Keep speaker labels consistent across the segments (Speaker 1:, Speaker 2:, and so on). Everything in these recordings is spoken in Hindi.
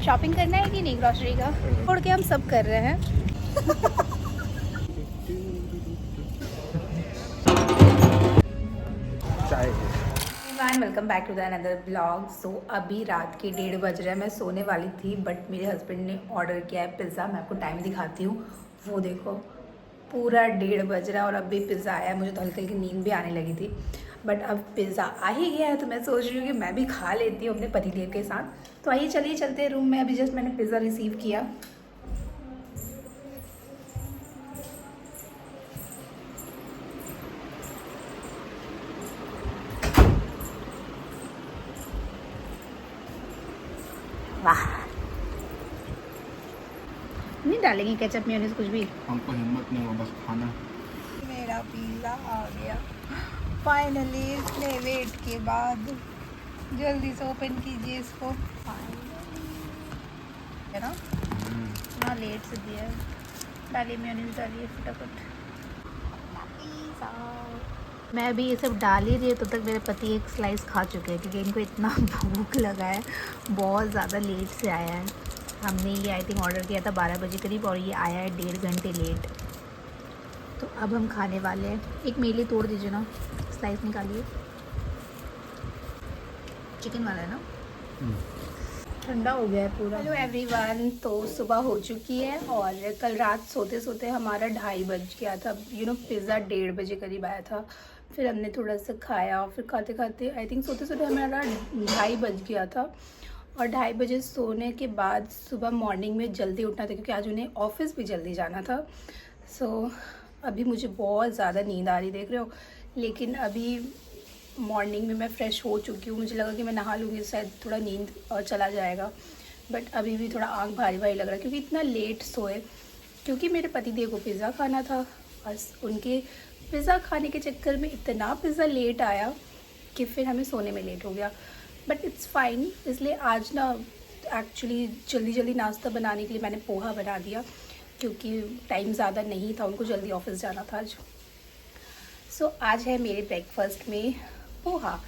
Speaker 1: शॉपिंग करना है कि नहीं ग्रॉसरी का? छोड़ के हम सब कर रहे हैं।
Speaker 2: चाय
Speaker 1: welcome back to the another blog. So अभी रात के 1:30 बज रहे हैं। मैं सोने वाली थी बट मेरे हस्बैंड ने ऑर्डर किया है पिज़्ज़ा। मैं आपको टाइम दिखाती हूँ, वो देखो पूरा 1:30 बज रहा है और अभी पिज़्ज़ा आया है। मुझे तो हल्की हल्की नींद भी आने लगी थी बट अब पिज़्ज़ा आ ही गया है तो मैं सोच रही हूँ कि मैं भी खा लेती हूँ अपने पतिदेव के साथ। तो आइए चलिए चलते हैं रूम में। अभी जस्ट मैंने पिज़्ज़ा रिसीव किया। वाह, नहीं डालेंगे केचप मेयोनीज कुछ भी?
Speaker 2: हमको हिम्मत नहीं हो, बस खाना।
Speaker 1: मेरा पिज़्ज़ा आ गया फाइनली। इतने वेट के बाद जल्दी से ओपन कीजिए इसको। है ना, इतना लेट से दिया है। डालिए मेयोनीज, डालिए फटाफट। मैं अभी ये सब डाल ही रही हूँ, तब तक मेरे पति एक स्लाइस खा चुके हैं क्योंकि इनको इतना भूख लगा है। बहुत ज़्यादा लेट से आया है। हमने ये आई थिंक ऑर्डर किया था 12 बजे करीब और ये आया है 1.5 घंटे लेट। तो अब हम खाने वाले हैं। एक मेले तोड़ दीजिए ना, स्लाइस निकालिए। चिकन वाला है ना? ठंडा हो गया है पूरा। हेलो एवरीवन, तो सुबह हो चुकी है और कल रात सोते सोते हमारा 2:30 बज गया था। पिज़्ज़ा 1:30 बजे करीब आया था। फिर हमने थोड़ा सा खाया, फिर खाते खाते आई थिंक सोते सोते हमारा 2:30 बज गया था। और 2:30 बजे सोने के बाद सुबह मॉर्निंग में जल्दी उठना था क्योंकि आज उन्हें ऑफिस भी जल्दी जाना था। सो अभी मुझे बहुत ज़्यादा नींद आ रही, देख रहे हो। लेकिन अभी मॉर्निंग में मैं फ़्रेश हो चुकी हूँ। मुझे लगा कि मैं नहा लूँगी शायद थोड़ा नींद और चला जाएगा बट अभी भी थोड़ा आँख भारी भारी लग रहा है क्योंकि इतना लेट सोए। क्योंकि मेरे पतिदेव को पिज़्ज़ा खाना था, बस उनके पिज़्ज़ा खाने के चक्कर में इतना पिज़्ज़ा लेट आया कि फिर हमें सोने में लेट हो गया। But it's fine. इसलिए आज ना एक्चुअली जल्दी जल्दी नाश्ता बनाने के लिए मैंने पोहा बना दिया क्योंकि टाइम ज़्यादा नहीं था, उनको जल्दी ऑफिस जाना था आज। सो आज है मेरे ब्रेकफास्ट में पोहा।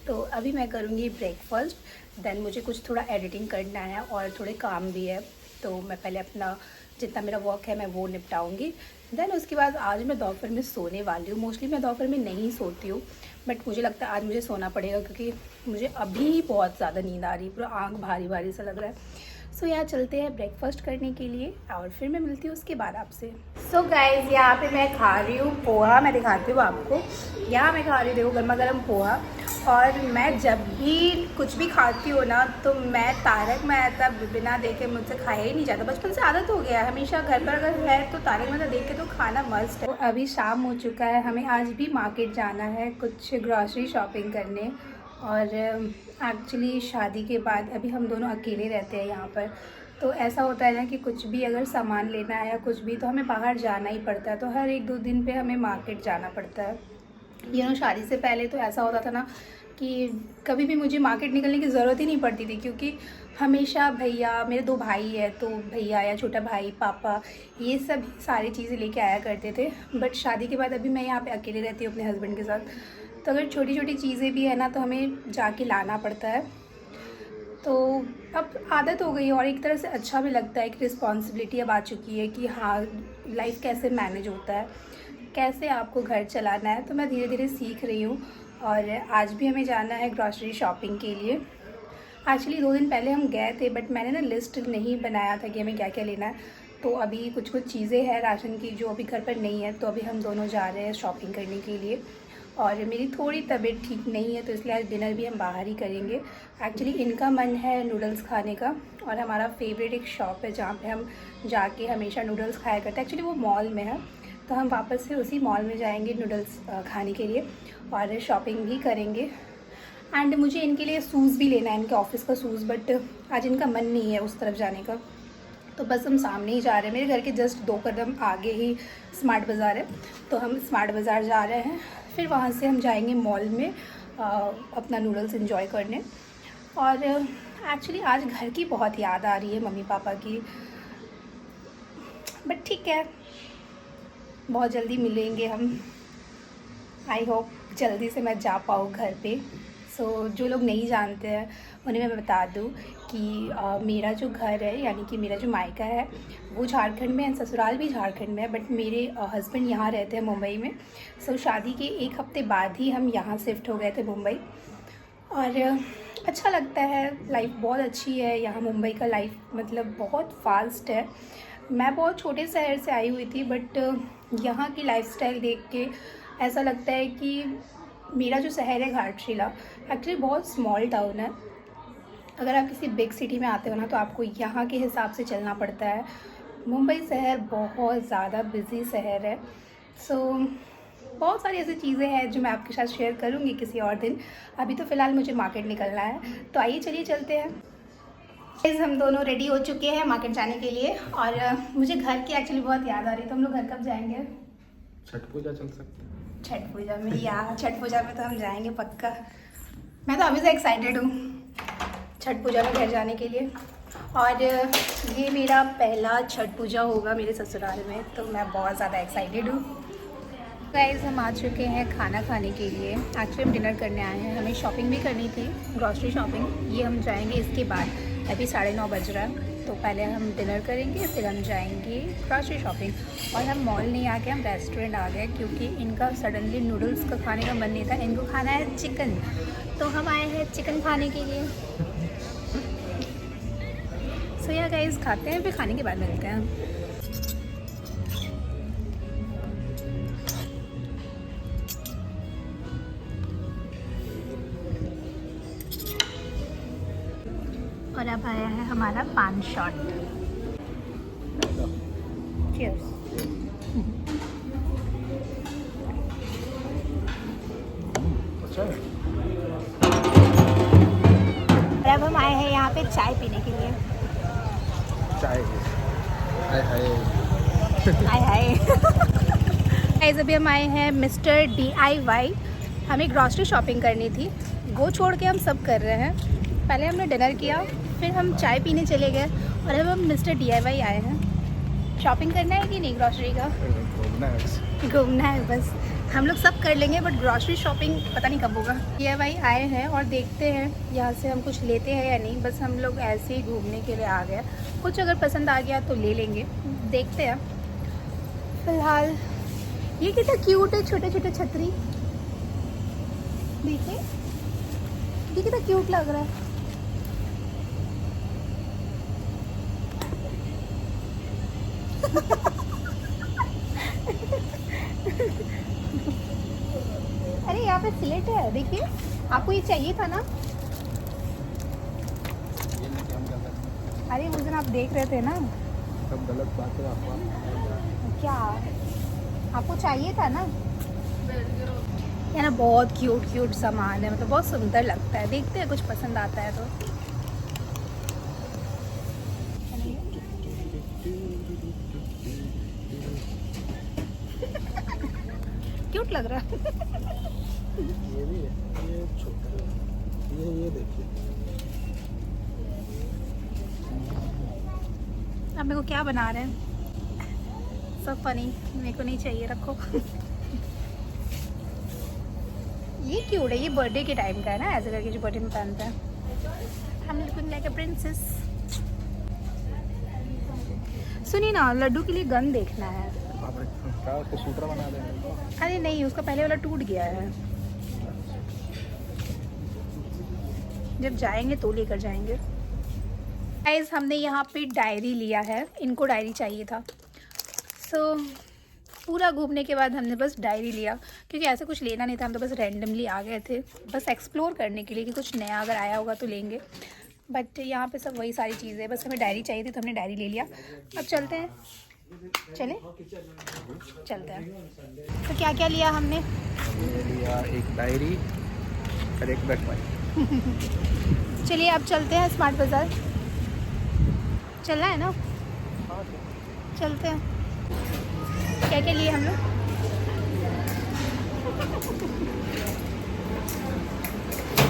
Speaker 1: तो अभी मैं करूँगी ब्रेकफास्ट, देन मुझे कुछ थोड़ा एडिटिंग करना है और थोड़े काम भी है। तो मैं पहले अपना जितना मेरा वर्क है मैं वो निपटाऊँगी। देन उसके बाद आज मैं दोपहर में सोने वाली हूँ। मोस्टली मैं दोपहर में नहीं सोती हूँ बट मुझे लगता है आज मुझे सोना पड़ेगा क्योंकि मुझे अभी बहुत ज़्यादा नींद आ रही है, पूरा आँख भारी भारी सा लग रहा है। सो यहाँ चलते हैं ब्रेकफास्ट करने के लिए और फिर मैं मिलती हूँ उसके बाद आपसे। सो गाइज यहाँ पे मैं खा रही हूँ पोहा। मैं दिखाती हूँ आपको। यहाँ मैं खा रही हूँ, देखो गर्मा गर्म पोहा। और मैं जब भी कुछ भी खाती हूँ ना तो मैं तारक मेहता बिना देखे मुझसे खाया ही नहीं जाता। बचपन से आदत हो गया है, हमेशा घर पर अगर है तो तारक मेहता देख के तो खाना मस्त है। तो अभी शाम हो चुका है, हमें आज भी मार्केट जाना है कुछ ग्रॉसरी शॉपिंग करने। और एक्चुअली शादी के बाद अभी हम दोनों अकेले रहते हैं यहाँ पर। तो ऐसा होता है ना कि कुछ भी अगर सामान लेना है या कुछ भी तो हमें बाहर जाना ही पड़ता है। तो हर 1-2 दिन पे हमें मार्केट जाना पड़ता है। शादी से पहले तो ऐसा होता था ना कि कभी भी मुझे मार्केट निकलने की ज़रूरत ही नहीं पड़ती थी क्योंकि हमेशा भैया, मेरे 2 भाई है तो भैया या छोटा भाई, पापा, ये सब सारी चीज़ें लेके आया करते थे। बट शादी के बाद अभी मैं यहाँ पे अकेले रहती हूँ अपने हस्बैंड के साथ। तो अगर छोटी छोटी चीज़ें भी है ना तो हमें जाके लाना पड़ता है। तो अब आदत हो गई है और एक तरह से अच्छा भी लगता है कि रिस्पॉन्सिबिलिटी अब आ चुकी है कि हाँ लाइफ कैसे मैनेज होता है, कैसे आपको घर चलाना है। तो मैं धीरे धीरे सीख रही हूँ। और आज भी हमें जाना है ग्रॉसरी शॉपिंग के लिए। एक्चुअली 2 दिन पहले हम गए थे बट मैंने ना लिस्ट नहीं बनाया था कि हमें क्या क्या लेना है। तो अभी कुछ कुछ चीज़ें हैं राशन की जो अभी घर पर नहीं है, तो अभी हम दोनों जा रहे हैं शॉपिंग करने के लिए। और मेरी थोड़ी तबीयत ठीक नहीं है तो इसलिए आज डिनर भी हम बाहर ही करेंगे। एक्चुअली इनका मन है नूडल्स खाने का और हमारा फेवरेट एक शॉप है जहाँ पे हम जाके हमेशा नूडल्स खाया करते हैं। एक्चुअली वो मॉल में है तो हम वापस से उसी मॉल में जाएंगे नूडल्स खाने के लिए और शॉपिंग भी करेंगे। एंड मुझे इनके लिए शूज़ भी लेना है, इनके ऑफिस का शूज़, बट आज इनका मन नहीं है उस तरफ जाने का। तो बस हम सामने ही जा रहे हैं, मेरे घर के जस्ट 2 कदम आगे ही स्मार्ट बाज़ार है तो हम स्मार्ट बाज़ार जा रहे हैं। फिर वहाँ से हम जाएंगे मॉल में अपना नूडल्स एंजॉय करने। और एक्चुअली आज घर की बहुत याद आ रही है, मम्मी पापा की। बट ठीक है, बहुत जल्दी मिलेंगे हम। आई होप जल्दी से मैं जा पाऊँ घर पे। सो जो लोग नहीं जानते हैं उन्हें मैं बता दूँ कि मेरा जो घर है यानी कि मेरा जो मायका है वो झारखंड में है, ससुराल भी झारखंड में है, बट मेरे हस्बैंड यहाँ रहते हैं मुंबई में। सो शादी के 1 हफ्ते बाद ही हम यहाँ शिफ्ट हो गए थे मुंबई, और अच्छा लगता है, लाइफ बहुत अच्छी है यहाँ। मुंबई का लाइफ मतलब बहुत फास्ट है। मैं बहुत छोटे शहर से आई हुई थी, बट यहाँ की लाइफस्टाइल देख के ऐसा लगता है कि मेरा जो शहर है घाटशिला एक्चुअली बहुत स्मॉल टाउन है। अगर आप किसी बिग सिटी में आते हो ना तो आपको यहाँ के हिसाब से चलना पड़ता है। मुंबई शहर बहुत ज़्यादा बिजी शहर है। सो बहुत सारी ऐसी चीज़ें हैं जो मैं आपके साथ शेयर करूँगी किसी और दिन। अभी तो फ़िलहाल मुझे मार्केट निकलना है, तो आइए चलिए चलते हैं। हम दोनों रेडी हो चुके हैं मार्केट जाने के लिए, और मुझे घर की एक्चुअली बहुत याद आ रही है। तो हम लोग घर कब जाएंगे?
Speaker 2: छठ पूजा चल सकते हैं।
Speaker 1: छठ पूजा में, या छठ पूजा में तो हम जाएंगे पक्का। मैं तो अभी से एक्साइटेड हूँ छठ पूजा में घर जाने के लिए, और ये मेरा पहला छठ पूजा होगा मेरे ससुराल में, तो मैं बहुत ज़्यादा एक्साइटेड हूँ। गाइस हम आ चुके हैं खाना खाने के लिए। एक्चुअली हम डिनर करने आए हैं, हमें शॉपिंग भी करनी थी, ग्रॉसरी शॉपिंग। ये हम जाएंगे इसके बाद, अभी 9:30 बज रहा है, तो पहले हम डिनर करेंगे, फिर हम जाएंगे ग्रॉसरी शॉपिंग। और हम मॉल नहीं आ गए, हम रेस्टोरेंट आ गए, क्योंकि इनका सडनली नूडल्स का खाने का मन नहीं था, इनको खाना है चिकन, तो हम आए हैं चिकन खाने के लिए। सो या गाइस खाते हैं, फिर खाने के बाद मिलते हैं। और अब आया है हमारा पान शॉट। Cheers।
Speaker 2: अच्छा है।
Speaker 1: और अब हम आए हैं यहाँ पे चाय पीने के लिए।
Speaker 2: चाय हाय हाय
Speaker 1: हाय हाय। गाइस अभी हम आए हैं मिस्टर DIY। हमें ग्रॉसरी शॉपिंग करनी थी, वो छोड़ के हम सब कर रहे हैं। पहले हमने डिनर किया, फिर हम चाय पीने चले गए, और अब हम मिस्टर DIY आए हैं। शॉपिंग करना है कि नहीं ग्रॉसरी का? घूमना है बस। हम लोग सब कर लेंगे, बट ग्रॉसरी शॉपिंग पता नहीं कब होगा। DIY आए हैं और देखते हैं यहाँ से हम कुछ लेते हैं या नहीं। बस हम लोग ऐसे ही घूमने के लिए आ गए, कुछ अगर पसंद आ गया तो ले लेंगे, देखते हैं। फिलहाल ये कितना क्यूट है, छोटे छोटे छतरी, देखिए ये कितना क्यूट लग रहा है। अरे यहाँ पे स्लेट है, देखिए। आपको ये चाहिए था ना? अरे उस दिन आप देख रहे थे ना।
Speaker 2: सब गलत बात है आपका।
Speaker 1: क्या आपको चाहिए था ना? ये ना बहुत क्यूट क्यूट सामान है, मतलब बहुत सुंदर लगता है। देखते हैं कुछ पसंद आता है तो। क्यूट लग रहा है।
Speaker 2: ये भी है, ये छोटा है, ये देखिए।
Speaker 1: अब मेरे को क्या बना रहे हैं? सब फनी, मेरे को नहीं चाहिए, रखो। ये क्यूट है, ये बर्थडे के टाइम का है ना, ऐसे करके जो बर्थडे में पहनता है। हम लुकिंग लाइक अ प्रिंसेस। सुनिए ना, लड्डू के लिए गन देखना है।
Speaker 2: क्या उसको सूटर बना देंगे?
Speaker 1: अरे नहीं, उसका पहले वाला टूट गया है। जब जाएंगे तो लेकर जाएंगे। गाइस हमने यहाँ पे डायरी लिया है, इनको डायरी चाहिए था। सो पूरा घूमने के बाद हमने बस डायरी लिया, क्योंकि ऐसा कुछ लेना नहीं था, हम तो बस रैंडमली आ गए थे, बस एक्सप्लोर करने के लिए कि कुछ नया अगर आया होगा तो लेंगे। बट यहाँ पे सब वही सारी चीज़ें, बस हमें डायरी चाहिए थी तो हमने डायरी ले लिया। अब चलते हैं, चले चलते हैं। तो क्या क्या लिया हमने?
Speaker 2: लिया एक डायरी और एक बैग पाई।
Speaker 1: चलिए अब चलते हैं स्मार्ट बाज़ार। चलना है ना? चलते हैं। क्या क्या लिए हम लोग?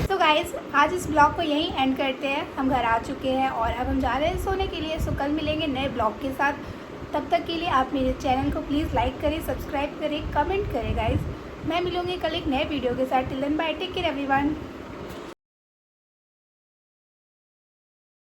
Speaker 1: तो गाइस आज इस ब्लॉग को यहीं एंड करते हैं। हम घर आ चुके हैं और अब हम जा रहे हैं सोने के लिए। सो कल मिलेंगे नए ब्लॉग के साथ। तब तक के लिए आप मेरे चैनल को प्लीज़ लाइक करें, सब्सक्राइब करें, कमेंट करें गाइस। मैं मिलूंगी कल एक नए वीडियो के साथ। Till then bye, take care everyone.